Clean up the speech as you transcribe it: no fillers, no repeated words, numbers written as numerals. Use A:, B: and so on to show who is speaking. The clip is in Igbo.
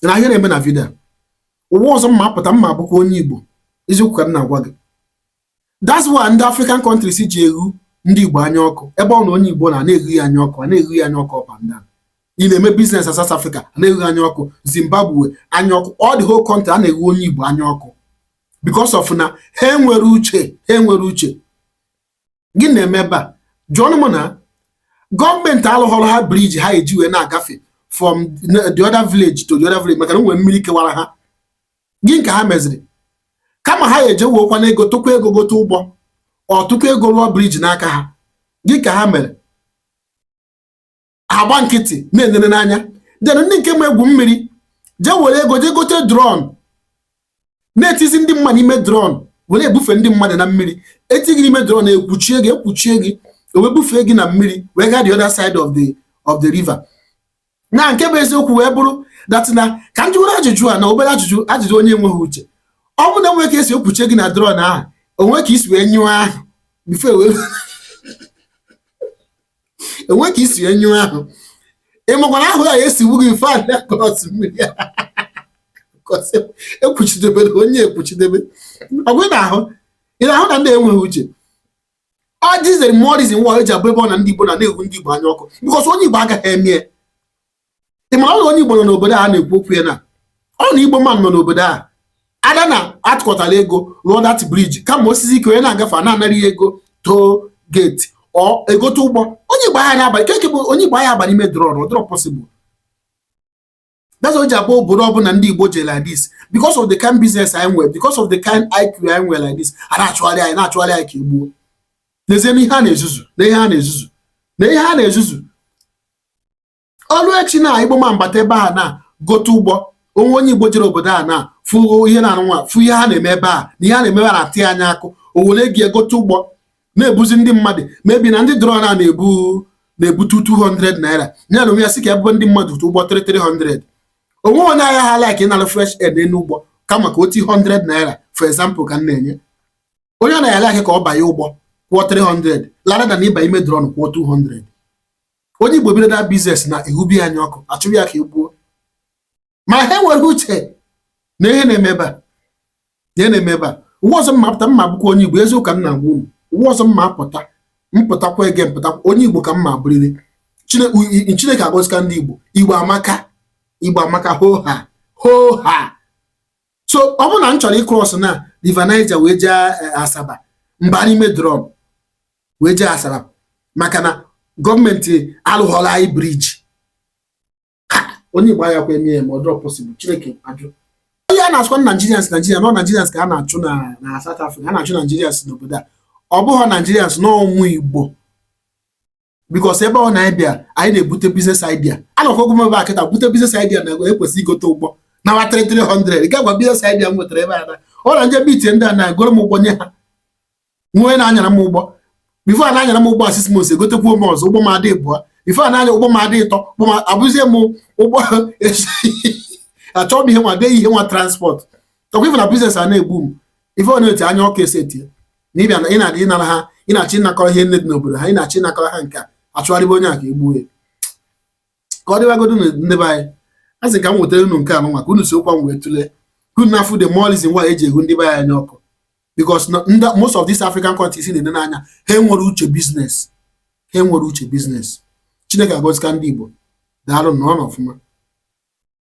A: na ihe na-eme na vidio ụwa ọzọ mma apụta mma abụkwa onye Igbo eziokwu ka m na-agwa gị. That's why ndị African countries ji eghu ndị Igbo anya ọkụ ebe ọ na onye Igbo na-eghu ya anya ọkụ na-eghu ya anya ọkụ up and down. Ị na-eme business na South Africa na-eghu anya ọkụ, Zimbabwe anya ọkụ, all the whole country a na-eghu onye Igbo anya ọkụ because of na ha enwere uche. Gị na-eme ebe a jụọ m na gọọmenti alụghọrọ ha briji ha eji wee na-agafe from the other village to the other village maka na nwere mmiri kewara ha. Gị nke ha meziri kama ha eje wokwa na ego tụkwa ego gote ụgbọ ọ tụkwa ego rụọ briji n'aka ha. Gị ka ha mere agba nkịtị na-enene n'anya den ndị nke ma egwu mmiri jee were ego jee gote drone na-etizi ndị mmadụ n'ime drone were ebufe ndị mmadụ na mmiri etighị n'ime drone ekwuchie gị wee bufee gị na mmiri wee gaa the other side of the river. Na nke bụ eziokwu wee bụrụ that na ka ndị nwere ajụjụ a na obere ajụjụ onye enweghị uche ọ bụ na enwe ka esi ekpuchie gị na drone ahụ onwe ka isi wee nyụọ ahụ enwe ka isi wee nyụọ ahụ ịmakwana ahụ ya esiwu gị mfe a cross mmiri ekpuchidebe onye ekpuchidebe ọgwụ ị na-ahụ na ndị enweghị uche. Ọ dịzere mmụọ reason why eji abụ ebe ọ na ndị Igbo na-egwu ndị Igbo anya ọkụ because onye Igbo agaghị eme. Ị mara na onye Igbo nọ n'obodo a na-ekwu okwu ya na ọ na Igbo man nọ n'obodo a ada na atụkọtara ego rụọ that bridge kama osisi ike onye na-agafe na-anarị ego toll gate ọ egote ụgbọ onye Igbo ahịa n'abalị keke bụ onye Igbo ahịa abalị ime drone ọ dịrọ possible. That's why abụ obodo ọbụla ndị Igbo je like this because of the kind business anyị nwere, because of the kind IQ anyị nwere like this a na-achụgharị anyị ka egbuo n'ezie na ihe a na-ezuzu ọlụ echi na Igbo ma mbata ebe a na gote ụgbọ onye Igbo jere obodo a na fụ ihe na-anụnwa fụ ihe ha na-eme ebe a na ihe a na-eme na-atị anya akụ o were gị egote ụgbọ na-ebuzi ndị mmadụ mebi na ndị drone a na-ebutu 200 naira ya na onwe ya sị ka ebube ndị mmadụ ụgbọ 300 onwe onye ahịa ha like ịnara fresh air n'elu ụgbọ kama ka o ti 100 naira for example ka m na-enye onye na ya like ka ọ banye ụgbọ kwụọ 300 lara na ịba ime drone kwụọ 200. Onye Igbo bido da biznes na ehubi anya ọkụ achụrụ ya ka egbuo ma ha nwere uche na ihe na-eme ebe a ụwa ọzọ mma apụta mma bụkwa onye Igbo eziokwu ka m na-agwa unu ụwa ọzọ mma apụta mpụtakwa ege mpụtakwa onye Igbo ka mma abụrịrị Chineke agọzika ndị Igbo amaka hoha. So ọ bụ na m chọrọ ịkros na River Niger wee jee Asaba mba n'ime drone wee jee Asaba maka na gọọmenti alụghọla anyị briji onye Igbo ya kwa eme ma ọ dịrọ possible Chineke ajụ onye a na-achụkwa Nigerians ka a na-achụ na South Africa a na-achụ Nigerians n'obodo a ọ bụghị Nigerians n'ọnwụ Igbo because ebe ọ na-ebịa anyị na-ebute business idea a na-ọkwa gọọmenti akịta bute business idea na ekwesị igote ụgbọ na 300 ga gwa business idea m nwetara ebe a na ọ na nje bitie ndị a na-egoro m ụgbọ nye ha nwe na-anyara m ụgbọ before na-anyara m ụgbọ 6 months egotekwu m ọzọ ụgbọ m adị bụọ before na-anya ụgbọ m adị ịtọ ụgbọ m abụzie m ụgbọ achọrọ m ihe nwa dee ihe nwa transport ọkwa ife na business a na-egbu m ife ọ na-eti anya ọkụ esetie na ịbịa na ị na-adị ịnara ha ị na-achị ịnakọrọ ihe nne dị n'obodo ha ị na-achị ịnakọrọ ha nke achụgharịba onye a ka egbuo ya ka ọ dịwagodo ndị be anyị a sị ka m nwetara unu nke anụ maka unu si okwa m wee tụlee unu na-afụ the more reason why eji egwu ndị be anyị anya ọkụ because most of these African countries na-ene n'anya ha enwere uche business Chineke agọzika ndị Igbo daalụ nọ ọfụma.